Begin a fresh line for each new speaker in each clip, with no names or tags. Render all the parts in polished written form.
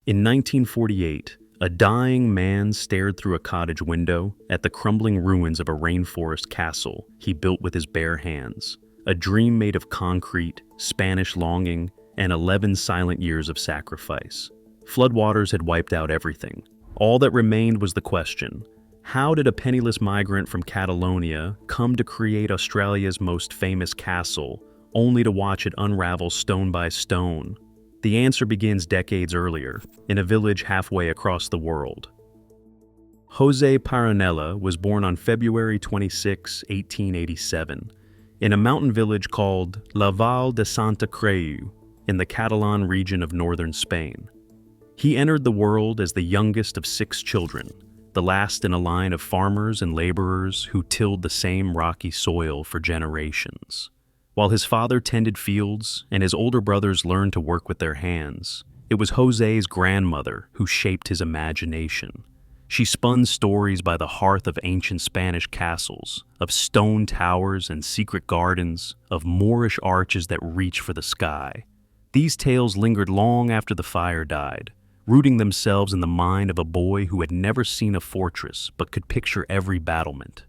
In 1948, a dying man stared through a cottage window at the crumbling ruins of a rainforest castle he built with his bare hands, a dream made of concrete, Spanish longing, and 11 silent years of sacrifice. Floodwaters had wiped out everything. All that remained was the question: how did a penniless migrant from Catalonia come to create Australia's most famous castle, only to watch it unravel stone by stone? The answer begins decades earlier, in a village halfway across the world. José Paronella was born on February 26, 1887, in a mountain village called La Val de Santa Creu, in the Catalan region of northern Spain. He entered the world as the youngest of 6 children, the last in a line of farmers and laborers who tilled the same rocky soil for generations. While his father tended fields and his older brothers learned to work with their hands, it was José's grandmother who shaped his imagination. She spun stories by the hearth of ancient Spanish castles, of stone towers and secret gardens, of Moorish arches that reach for the sky. These tales lingered long after the fire died, rooting themselves in the mind of a boy who had never seen a fortress but could picture every battlement.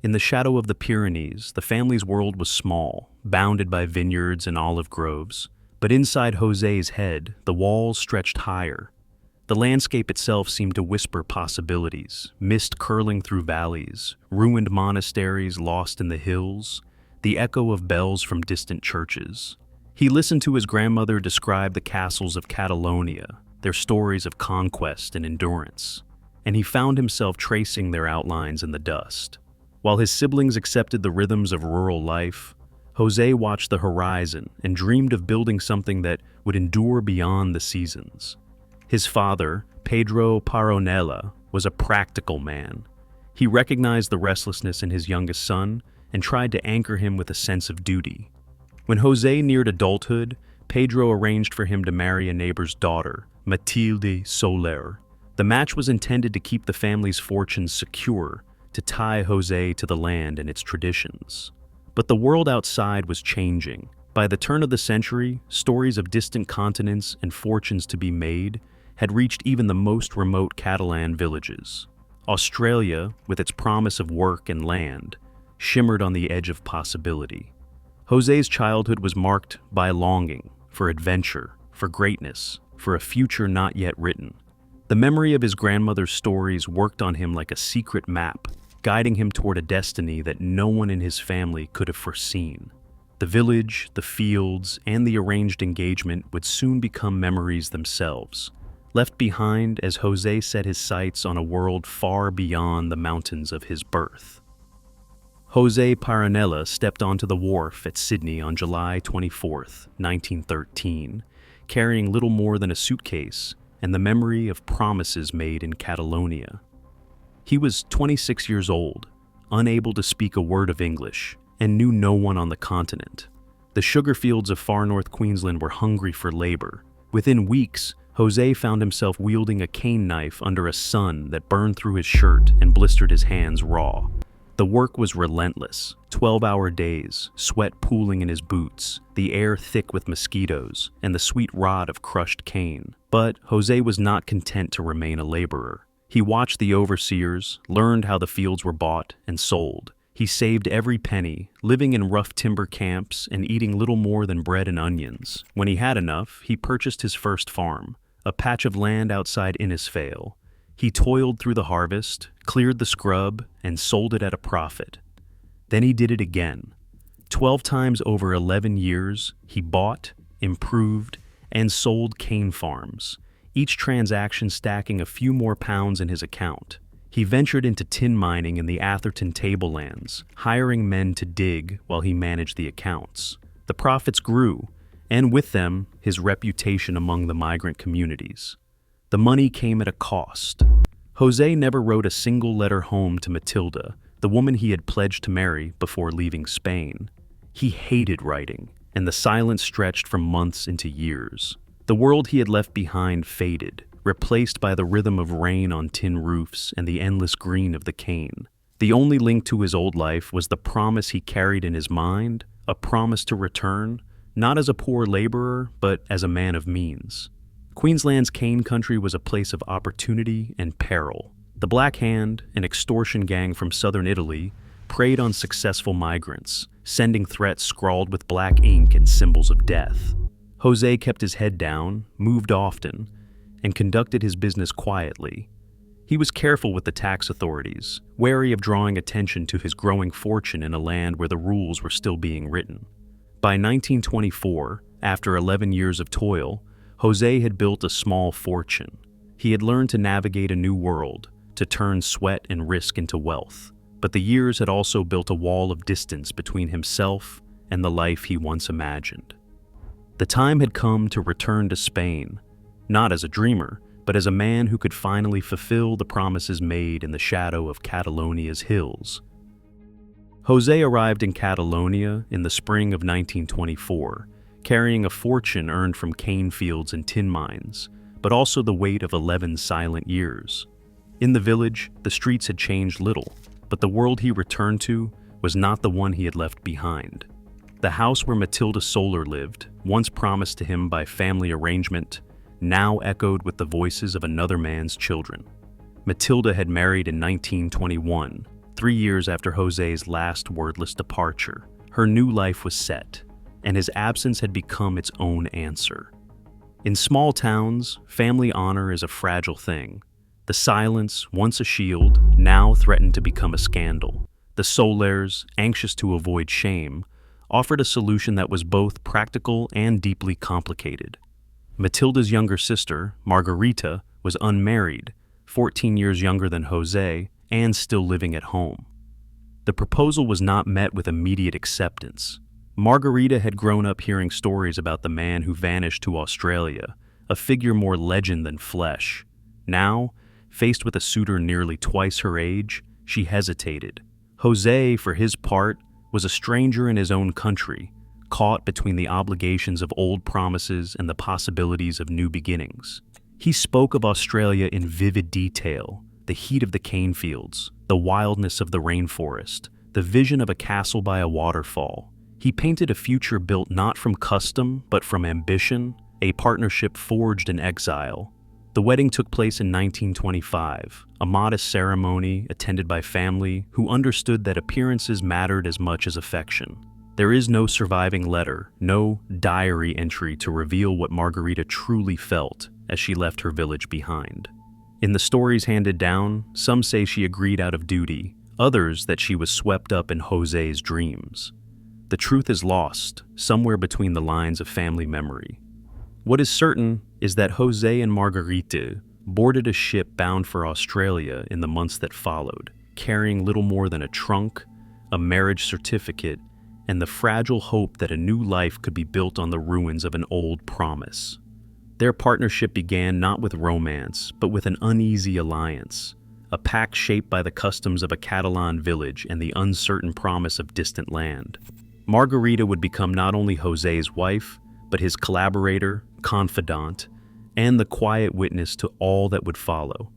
In the shadow of the Pyrenees, the family's world was small, bounded by vineyards and olive groves. But inside José's head, the walls stretched higher. The landscape itself seemed to whisper possibilities, mist curling through valleys, ruined monasteries lost in the hills, the echo of bells from distant churches. He listened to his grandmother describe the castles of Catalonia, their stories of conquest and endurance, and he found himself tracing their outlines in the dust. While his siblings accepted the rhythms of rural life, José watched the horizon and dreamed of building something that would endure beyond the seasons. His father, Pedro Paronella, was a practical man. He recognized the restlessness in his youngest son and tried to anchor him with a sense of duty. When José neared adulthood, Pedro arranged for him to marry a neighbor's daughter, Matilde Soler. The match was intended to keep the family's fortunes secure, to tie José to the land and its traditions. But the world outside was changing. By the turn of the century, stories of distant continents and fortunes to be made had reached even the most remote Catalan villages. Australia, with its promise of work and land, shimmered on the edge of possibility. José's childhood was marked by longing for adventure, for greatness, for a future not yet written. The memory of his grandmother's stories worked on him like a secret map, guiding him toward a destiny that no one in his family could have foreseen. The village, the fields, and the arranged engagement would soon become memories themselves, left behind as José set his sights on a world far beyond the mountains of his birth. José Paronella stepped onto the wharf at Sydney on July 24, 1913, carrying little more than a suitcase and the memory of promises made in Catalonia. He was 26 years old, unable to speak a word of English, and knew no one on the continent. The sugar fields of far north Queensland were hungry for labor. Within weeks, José found himself wielding a cane knife under a sun that burned through his shirt and blistered his hands raw. The work was relentless, 12-hour days, sweat pooling in his boots, the air thick with mosquitoes, and the sweet rot of crushed cane. But José was not content to remain a laborer. He watched the overseers, learned how the fields were bought and sold. He saved every penny, living in rough timber camps and eating little more than bread and onions. When he had enough, he purchased his first farm, a patch of land outside Innisfail. He toiled through the harvest, cleared the scrub, and sold it at a profit. Then he did it again. 12 times over 11 years, he bought, improved, and sold cane farms, each transaction stacking a few more pounds in his account. He ventured into tin mining in the Atherton tablelands, hiring men to dig while he managed the accounts. The profits grew, and with them, his reputation among the migrant communities. The money came at a cost. José never wrote a single letter home to Matilda, the woman he had pledged to marry before leaving Spain. He hated writing, and the silence stretched from months into years. The world he had left behind faded, replaced by the rhythm of rain on tin roofs and the endless green of the cane. The only link to his old life was the promise he carried in his mind, a promise to return, not as a poor laborer, but as a man of means. Queensland's cane country was a place of opportunity and peril. The Black Hand, an extortion gang from southern Italy, preyed on successful migrants, sending threats scrawled with black ink and symbols of death. José kept his head down, moved often, and conducted his business quietly. He was careful with the tax authorities, wary of drawing attention to his growing fortune in a land where the rules were still being written. By 1924, after 11 years of toil, José had built a small fortune. He had learned to navigate a new world, to turn sweat and risk into wealth. But the years had also built a wall of distance between himself and the life he once imagined. The time had come to return to Spain, not as a dreamer, but as a man who could finally fulfill the promises made in the shadow of Catalonia's hills. José arrived in Catalonia in the spring of 1924, carrying a fortune earned from cane fields and tin mines, but also the weight of 11 silent years. In the village, the streets had changed little, but the world he returned to was not the one he had left behind. The house where Matilda Soler lived, once promised to him by family arrangement, now echoed with the voices of another man's children. Matilda had married in 1921, 3 years after José's last wordless departure. Her new life was set, and his absence had become its own answer. In small towns, family honor is a fragile thing. The silence, once a shield, now threatened to become a scandal. The Solers, anxious to avoid shame, offered a solution that was both practical and deeply complicated. Matilda's younger sister, Margarita, was unmarried, 14 years younger than José, and still living at home. The proposal was not met with immediate acceptance. Margarita had grown up hearing stories about the man who vanished to Australia, a figure more legend than flesh. Now, faced with a suitor nearly twice her age, she hesitated. José, for his part, was a stranger in his own country, caught between the obligations of old promises and the possibilities of new beginnings. He spoke of Australia in vivid detail, the heat of the cane fields, the wildness of the rainforest, the vision of a castle by a waterfall. He painted a future built not from custom, but from ambition, a partnership forged in exile. The wedding took place in 1925, a modest ceremony attended by family who understood that appearances mattered as much as affection. There is no surviving letter, no diary entry to reveal what Margarita truly felt as she left her village behind. In the stories handed down, some say she agreed out of duty, others that she was swept up in José's dreams. The truth is lost, somewhere between the lines of family memory. What is certain is that José and Margarita boarded a ship bound for Australia in the months that followed, carrying little more than a trunk, a marriage certificate, and the fragile hope that a new life could be built on the ruins of an old promise. Their partnership began not with romance, but with an uneasy alliance, a pact shaped by the customs of a Catalan village and the uncertain promise of distant land. Margarita would become not only José's wife, but his collaborator, confidant, and the quiet witness to all that would follow.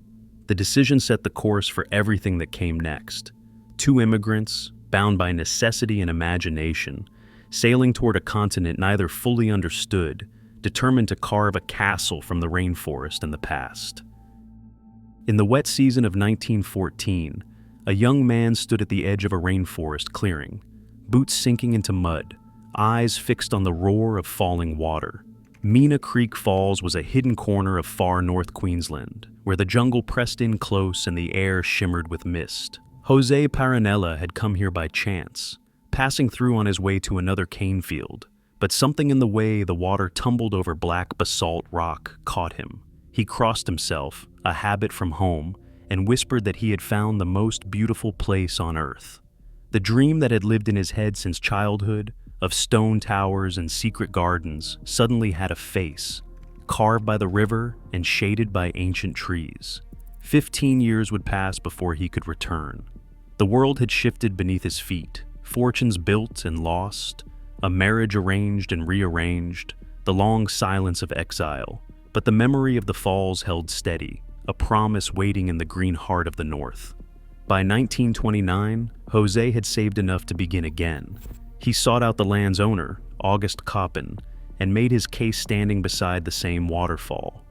The decision set the course for everything that came next. Two immigrants, bound by necessity and imagination, sailing toward a continent neither fully understood, determined to carve a castle from the rainforest in the past. In the wet season of 1914, a young man stood at the edge of a rainforest clearing, boots sinking into mud, eyes fixed on the roar of falling water. Mina Creek Falls was a hidden corner of far north Queensland, where the jungle pressed in close and the air shimmered with mist. José Paronella had come here by chance, passing through on his way to another cane field, but something in the way the water tumbled over black basalt rock caught him. He crossed himself, a habit from home, and whispered that he had found the most beautiful place on earth. The dream that had lived in his head since childhood, of stone towers and secret gardens, suddenly had a face, carved by the river and shaded by ancient trees. 15 years would pass before he could return. The world had shifted beneath his feet, fortunes built and lost, a marriage arranged and rearranged, the long silence of exile. But the memory of the falls held steady, a promise waiting in the green heart of the north. By 1929, José had saved enough to begin again. He sought out the land's owner, August Coppin, and made his case standing beside the same waterfall.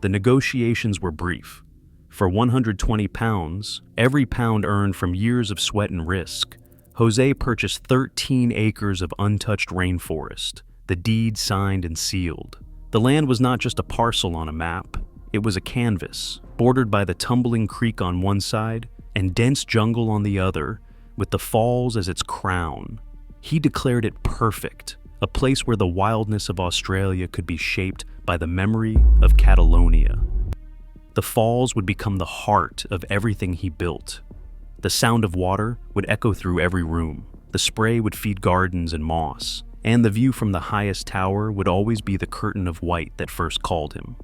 The negotiations were brief. For 120 pounds, every pound earned from years of sweat and risk, José purchased 13 acres of untouched rainforest, the deed signed and sealed. The land was not just a parcel on a map, it was a canvas, bordered by the tumbling creek on one side and dense jungle on the other, with the falls as its crown. He declared it perfect, a place where the wildness of Australia could be shaped by the memory of Catalonia. The falls would become the heart of everything he built. The sound of water would echo through every room. The spray would feed gardens and moss, and the view from the highest tower would always be the curtain of white that first called him.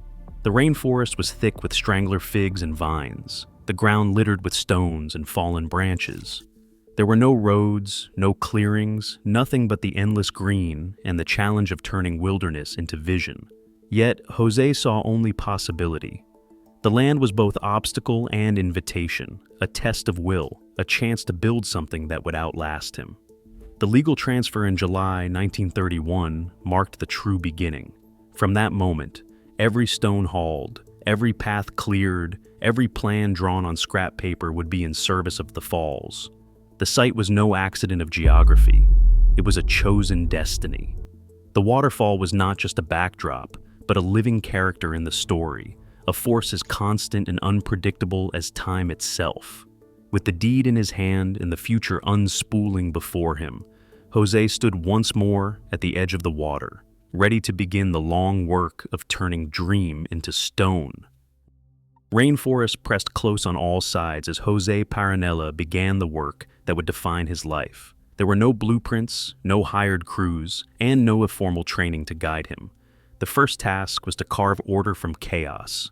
The rainforest was thick with strangler figs and vines, the ground littered with stones and fallen branches. There were no roads, no clearings, nothing but the endless green and the challenge of turning wilderness into vision. Yet, José saw only possibility. The land was both obstacle and invitation, a test of will, a chance to build something that would outlast him. The legal transfer in July 1931 marked the true beginning. From that moment, every stone hauled, every path cleared, every plan drawn on scrap paper would be in service of the falls. The site was no accident of geography. It was a chosen destiny. The waterfall was not just a backdrop, but a living character in the story, a force as constant and unpredictable as time itself. With the deed in his hand and the future unspooling before him, José stood once more at the edge of the water, ready to begin the long work of turning dream into stone. Rainforest pressed close on all sides as José Paronella began the work that would define his life. There were no blueprints, no hired crews, and no formal training to guide him. The first task was to carve order from chaos.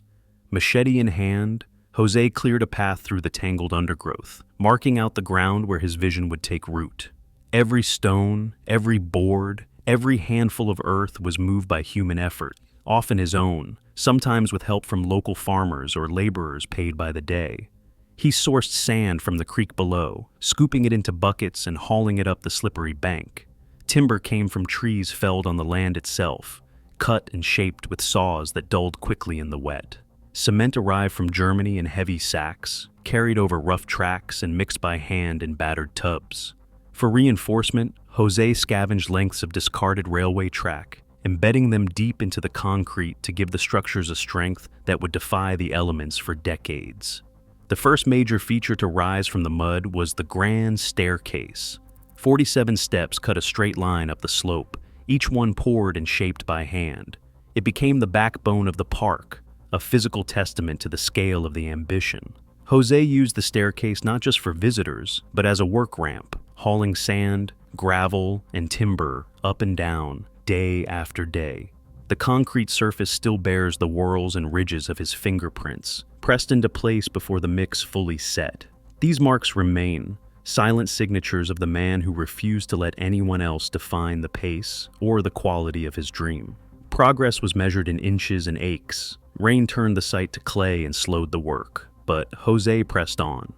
Machete in hand, José cleared a path through the tangled undergrowth, marking out the ground where his vision would take root. Every stone, every board, every handful of earth was moved by human effort, often his own, sometimes with help from local farmers or laborers paid by the day. He sourced sand from the creek below, scooping it into buckets and hauling it up the slippery bank. Timber came from trees felled on the land itself, cut and shaped with saws that dulled quickly in the wet. Cement arrived from Germany in heavy sacks, carried over rough tracks and mixed by hand in battered tubs. For reinforcement, José scavenged lengths of discarded railway track, embedding them deep into the concrete to give the structures a strength that would defy the elements for decades. The first major feature to rise from the mud was the grand staircase. 47 steps cut a straight line up the slope, each one poured and shaped by hand. It became the backbone of the park, a physical testament to the scale of the ambition. José used the staircase not just for visitors, but as a work ramp, hauling sand, gravel, and timber up and down, day after day. The concrete surface still bears the whorls and ridges of his fingerprints, pressed into place before the mix fully set. These marks remain, silent signatures of the man who refused to let anyone else define the pace or the quality of his dream. Progress was measured in inches and aches. Rain turned the site to clay and slowed the work, but José pressed on.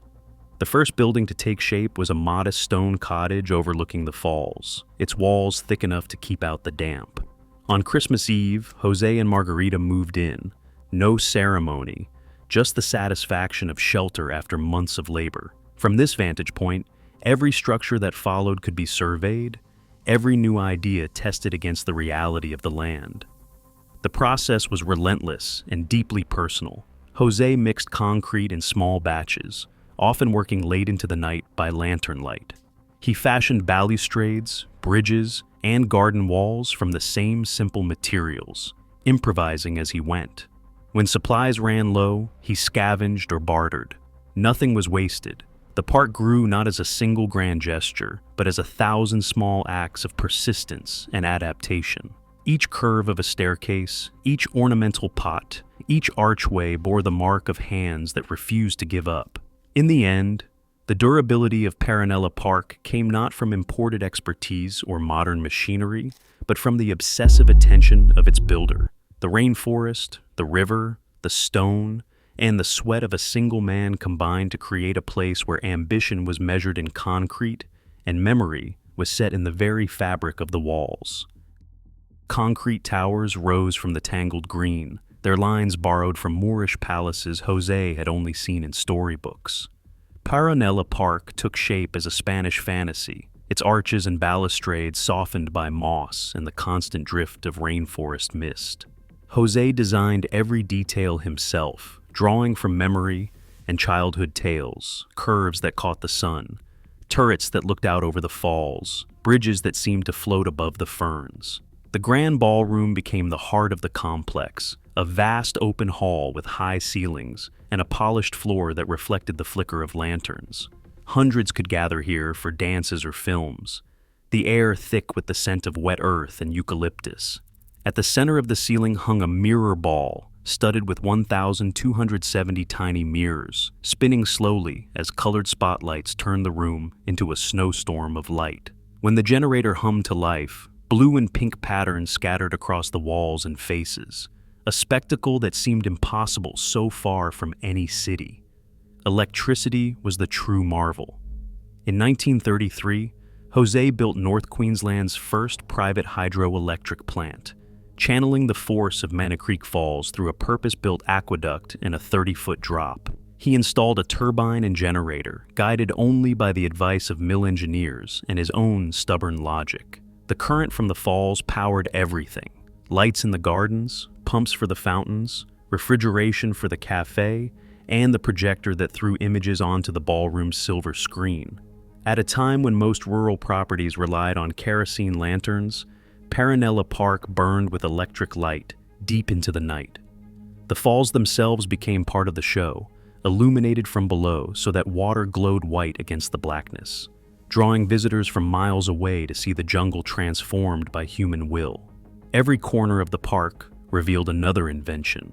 The first building to take shape was a modest stone cottage overlooking the falls, its walls thick enough to keep out the damp. On Christmas Eve, José and Margarita moved in. No ceremony, just the satisfaction of shelter after months of labor. From this vantage point, every structure that followed could be surveyed, every new idea tested against the reality of the land. The process was relentless and deeply personal. José mixed concrete in small batches, often working late into the night by lantern light. He fashioned balustrades, bridges, and garden walls from the same simple materials, improvising as he went. When supplies ran low, he scavenged or bartered. Nothing was wasted. The park grew not as a single grand gesture, but as 1,000 small acts of persistence and adaptation. Each curve of a staircase, each ornamental pot, each archway bore the mark of hands that refused to give up. In the end, the durability of Paronella Park came not from imported expertise or modern machinery, but from the obsessive attention of its builder. The rainforest, the river, the stone, and the sweat of a single man combined to create a place where ambition was measured in concrete and memory was set in the very fabric of the walls. Concrete towers rose from the tangled green, their lines borrowed from Moorish palaces José had only seen in storybooks. Paronella Park took shape as a Spanish fantasy, its arches and balustrades softened by moss and the constant drift of rainforest mist. José designed every detail himself, drawing from memory and childhood tales, curves that caught the sun, turrets that looked out over the falls, bridges that seemed to float above the ferns. The grand ballroom became the heart of the complex, a vast open hall with high ceilings and a polished floor that reflected the flicker of lanterns. Hundreds could gather here for dances or films, the air thick with the scent of wet earth and eucalyptus. At the center of the ceiling hung a mirror ball, studded with 1,270 tiny mirrors, spinning slowly as colored spotlights turned the room into a snowstorm of light. When the generator hummed to life, blue and pink patterns scattered across the walls and faces, a spectacle that seemed impossible so far from any city. Electricity was the true marvel. In 1933, José built North Queensland's first private hydroelectric plant, channeling the force of Manna Creek Falls through a purpose-built aqueduct in a 30-foot drop. He installed a turbine and generator, guided only by the advice of mill engineers and his own stubborn logic. The current from the falls powered everything: lights in the gardens, pumps for the fountains, refrigeration for the cafe, and the projector that threw images onto the ballroom's silver screen. At a time when most rural properties relied on kerosene lanterns, Paronella Park burned with electric light deep into the night. The falls themselves became part of the show, illuminated from below so that water glowed white against the blackness, drawing visitors from miles away to see the jungle transformed by human will. Every corner of the park revealed another invention.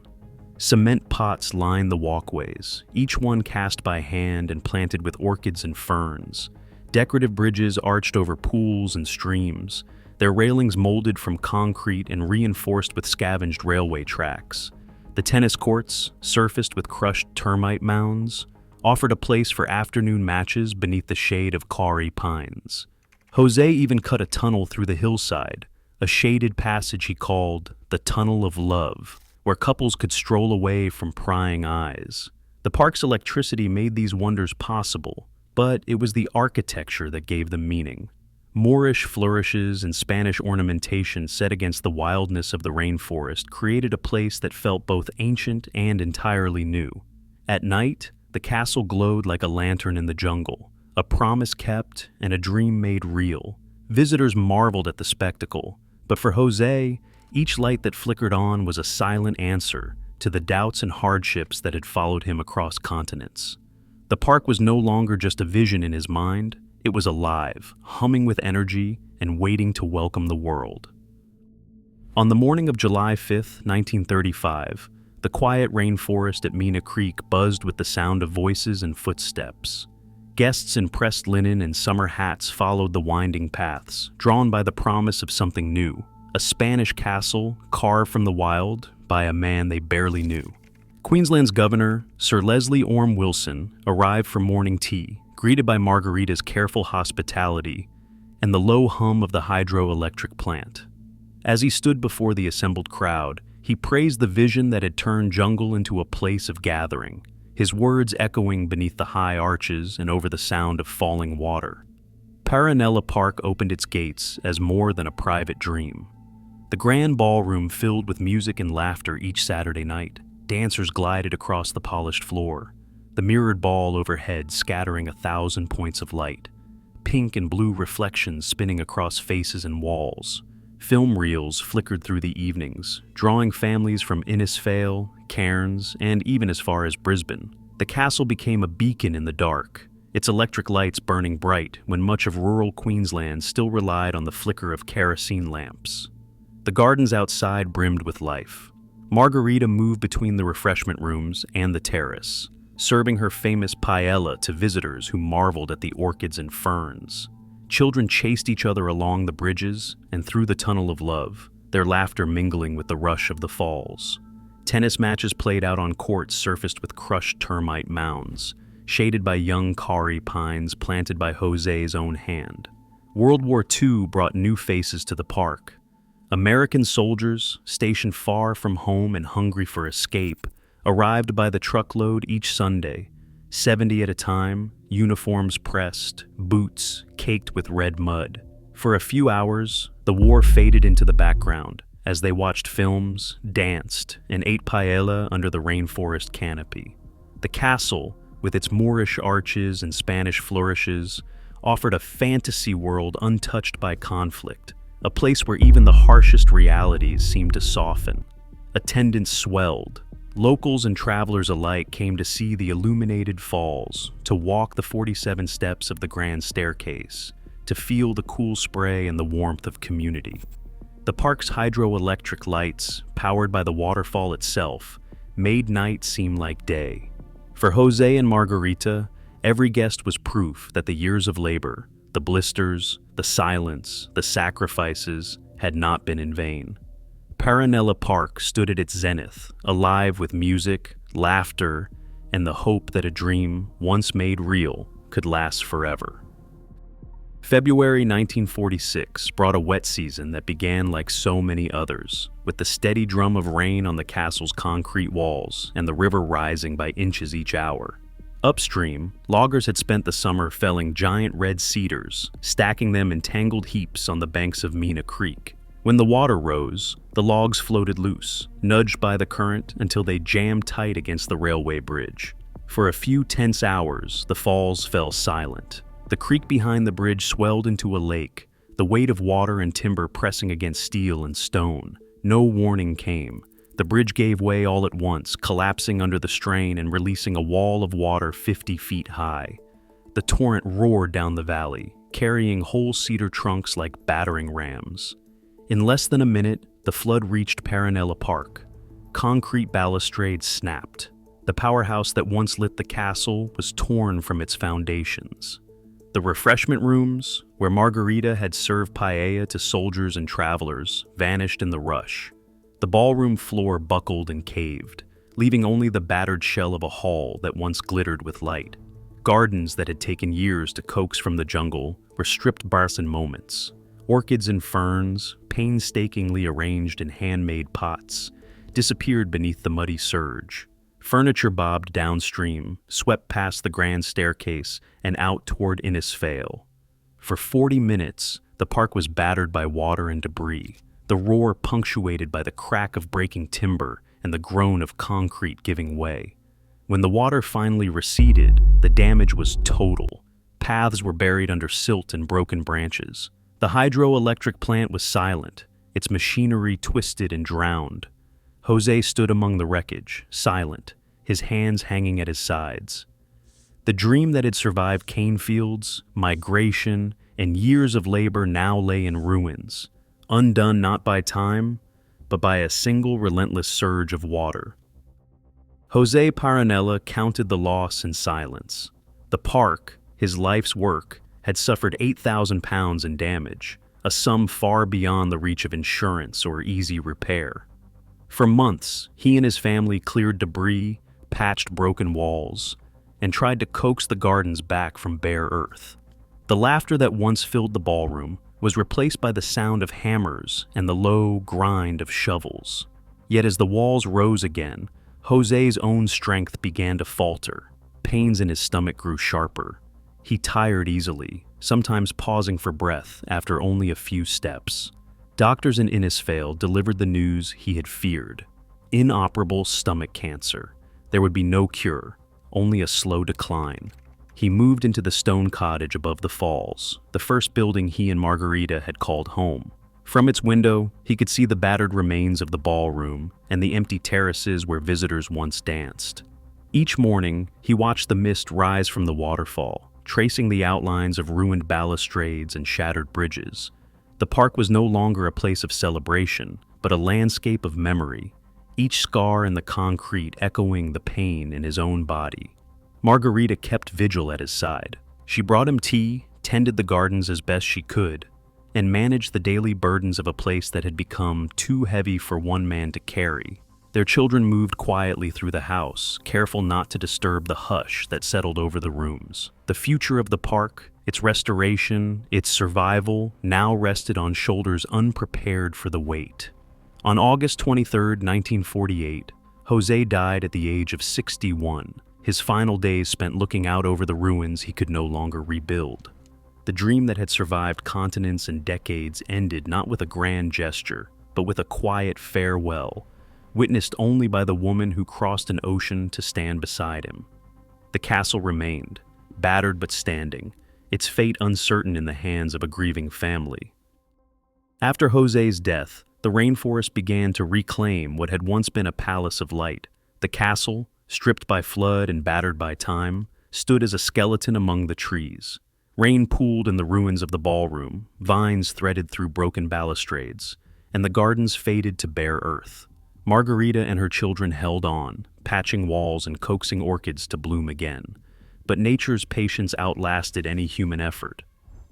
Cement pots lined the walkways, each one cast by hand and planted with orchids and ferns. Decorative bridges arched over pools and streams, their railings molded from concrete and reinforced with scavenged railway tracks. The tennis courts, surfaced with crushed termite mounds, offered a place for afternoon matches beneath the shade of kauri pines. José even cut a tunnel through the hillside, a shaded passage he called the Tunnel of Love, where couples could stroll away from prying eyes. The park's electricity made these wonders possible, but it was the architecture that gave them meaning. Moorish flourishes and Spanish ornamentation set against the wildness of the rainforest created a place that felt both ancient and entirely new. At night, the castle glowed like a lantern in the jungle, a promise kept and a dream made real. Visitors marveled at the spectacle, but for José, each light that flickered on was a silent answer to the doubts and hardships that had followed him across continents. The park was no longer just a vision in his mind. It was alive, humming with energy, and waiting to welcome the world. On the morning of July 5, 1935, the quiet rainforest at Manna Creek buzzed with the sound of voices and footsteps. Guests in pressed linen and summer hats followed the winding paths, drawn by the promise of something new, a Spanish castle carved from the wild by a man they barely knew. Queensland's governor, Sir Leslie Orme Wilson, arrived for morning tea, greeted by Margarita's careful hospitality and the low hum of the hydroelectric plant. As he stood before the assembled crowd, he praised the vision that had turned jungle into a place of gathering, his words echoing beneath the high arches and over the sound of falling water. Paronella Park opened its gates as more than a private dream. The grand ballroom filled with music and laughter each Saturday night. Dancers glided across the polished floor, the mirrored ball overhead scattering 1,000 points of light, pink and blue reflections spinning across faces and walls. Film reels flickered through the evenings, drawing families from Innisfail, Cairns, and even as far as Brisbane. The castle became a beacon in the dark, its electric lights burning bright when much of rural Queensland still relied on the flicker of kerosene lamps. The gardens outside brimmed with life. Margarita moved between the refreshment rooms and the terrace, serving her famous paella to visitors who marveled at the orchids and ferns. Children chased each other along the bridges and through the Tunnel of Love, their laughter mingling with the rush of the falls. Tennis matches played out on courts surfaced with crushed termite mounds, shaded by young kauri pines planted by José's own hand. World War II brought new faces to the park. American soldiers, stationed far from home and hungry for escape, arrived by the truckload each Sunday, 70 at a time, uniforms pressed, boots caked with red mud. For a few hours, the war faded into the background as they watched films, danced, and ate paella under the rainforest canopy. The castle, with its Moorish arches and Spanish flourishes, offered a fantasy world untouched by conflict, a place where even the harshest realities seemed to soften. Attendance swelled. Locals and travelers alike came to see the illuminated falls, to walk the 47 steps of the grand staircase, to feel the cool spray and the warmth of community. The park's hydroelectric lights, powered by the waterfall itself, made night seem like day. For Jose and Margarita, every guest was proof that the years of labor, the blisters, the silence, the sacrifices, had not been in vain. Paronella Park stood at its zenith, alive with music, laughter, and the hope that a dream, once made real, could last forever. February 1946 brought a wet season that began like so many others, with the steady drum of rain on the castle's concrete walls and the river rising by inches each hour. Upstream, loggers had spent the summer felling giant red cedars, stacking them in tangled heaps on the banks of Mina Creek. When the water rose, the logs floated loose, nudged by the current until they jammed tight against the railway bridge. For a few tense hours, the falls fell silent. The creek behind the bridge swelled into a lake, the weight of water and timber pressing against steel and stone. No warning came. The bridge gave way all at once, collapsing under the strain and releasing a wall of water 50 feet high. The torrent roared down the valley, carrying whole cedar trunks like battering rams. In less than a minute, the flood reached Paronella Park. Concrete balustrades snapped. The powerhouse that once lit the castle was torn from its foundations. The refreshment rooms, where Margarita had served paella to soldiers and travelers, vanished in the rush. The ballroom floor buckled and caved, leaving only the battered shell of a hall that once glittered with light. Gardens that had taken years to coax from the jungle were stripped bare in moments. Orchids and ferns, painstakingly arranged in handmade pots, disappeared beneath the muddy surge. Furniture bobbed downstream, swept past the grand staircase and out toward Innisfail. For 40 minutes, the park was battered by water and debris, the roar punctuated by the crack of breaking timber and the groan of concrete giving way. When the water finally receded, the damage was total. Paths were buried under silt and broken branches. The hydroelectric plant was silent, its machinery twisted and drowned. Jose stood among the wreckage, silent, his hands hanging at his sides. The dream that had survived cane fields, migration, and years of labor now lay in ruins, undone not by time, but by a single relentless surge of water. Jose Paronella counted the loss in silence. The park, his life's work, had suffered 8,000 pounds in damage, a sum far beyond the reach of insurance or easy repair. For months, he and his family cleared debris, patched broken walls, and tried to coax the gardens back from bare earth. The laughter that once filled the ballroom was replaced by the sound of hammers and the low grind of shovels. Yet as the walls rose again, Jose's own strength began to falter. Pains in his stomach grew sharper. He tired easily, sometimes pausing for breath after only a few steps. Doctors in Innisfail delivered the news he had feared: inoperable stomach cancer. There would be no cure, only a slow decline. He moved into the stone cottage above the falls, the first building he and Margarita had called home. From its window, he could see the battered remains of the ballroom and the empty terraces where visitors once danced. Each morning, he watched the mist rise from the waterfall, tracing the outlines of ruined balustrades and shattered bridges. The park was no longer a place of celebration, but a landscape of memory, each scar in the concrete echoing the pain in his own body. Margarita kept vigil at his side. She brought him tea, tended the gardens as best she could, and managed the daily burdens of a place that had become too heavy for one man to carry. Their children moved quietly through the house, careful not to disturb the hush that settled over the rooms. The future of the park, Its restoration, its survival, now rested on shoulders unprepared for the weight. On August 23, 1948, José died at the age of 61, his final days spent looking out over the ruins he could no longer rebuild. The dream that had survived continents and decades ended not with a grand gesture, but with a quiet farewell, witnessed only by the woman who crossed an ocean to stand beside him. The castle remained, battered but standing, its fate uncertain in the hands of a grieving family. After José's death, the rainforest began to reclaim what had once been a palace of light. The castle, stripped by flood and battered by time, stood as a skeleton among the trees. Rain pooled in the ruins of the ballroom, vines threaded through broken balustrades, and the gardens faded to bare earth. Margarita and her children held on, patching walls and coaxing orchids to bloom again. But nature's patience outlasted any human effort.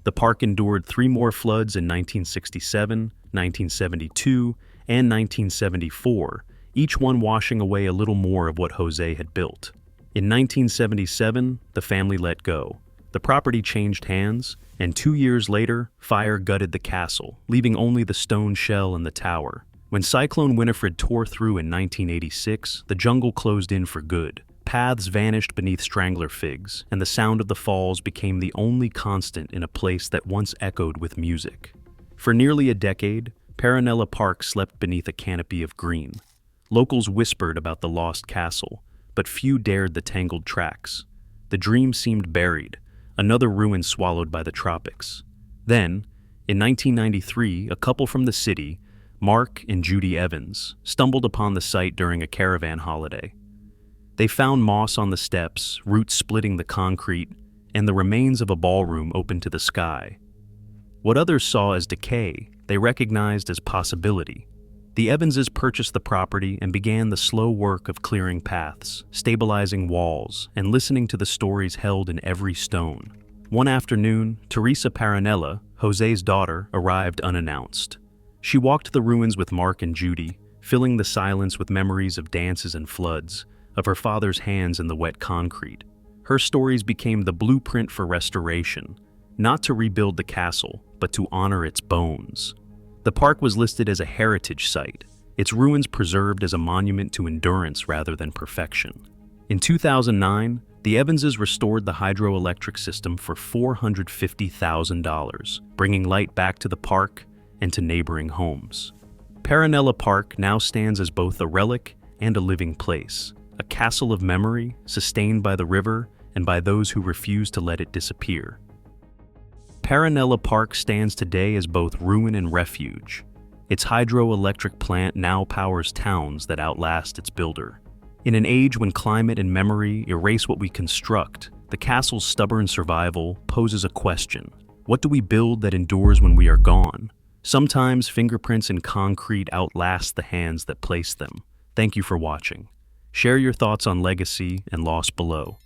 The park endured 3 more floods in 1967, 1972, and 1974, each one washing away a little more of what José had built. In 1977, the family let go. The property changed hands, and 2 years later, fire gutted the castle, leaving only the stone shell and the tower. When Cyclone Winifred tore through in 1986, the jungle closed in for good. Paths vanished beneath strangler figs, and the sound of the falls became the only constant in a place that once echoed with music. For nearly a decade, Paronella Park slept beneath a canopy of green. Locals whispered about the lost castle, but few dared the tangled tracks. The dream seemed buried, another ruin swallowed by the tropics. Then, in 1993, a couple from the city, Mark and Judy Evans, stumbled upon the site during a caravan holiday. They found moss on the steps, roots splitting the concrete, and the remains of a ballroom open to the sky. What others saw as decay, they recognized as possibility. The Evanses purchased the property and began the slow work of clearing paths, stabilizing walls, and listening to the stories held in every stone. One afternoon, Teresa Paronella, José's daughter, arrived unannounced. She walked the ruins with Mark and Judy, filling the silence with memories of dances and floods, of her father's hands in the wet concrete. Her stories became the blueprint for restoration, not to rebuild the castle, but to honor its bones. The park was listed as a heritage site, its ruins preserved as a monument to endurance rather than perfection. In 2009, the Evanses restored the hydroelectric system for $450,000, bringing light back to the park and to neighboring homes. Paronella Park now stands as both a relic and a living place, a castle of memory sustained by the river and by those who refuse to let it disappear. Paronella Park stands today as both ruin and refuge. Its hydroelectric plant now powers towns that outlast its builder. In an age when climate and memory erase what we construct, the castle's stubborn survival poses a question. What do we build that endures when we are gone? Sometimes fingerprints in concrete outlast the hands that placed them. Thank you for watching. Share your thoughts on legacy and loss below.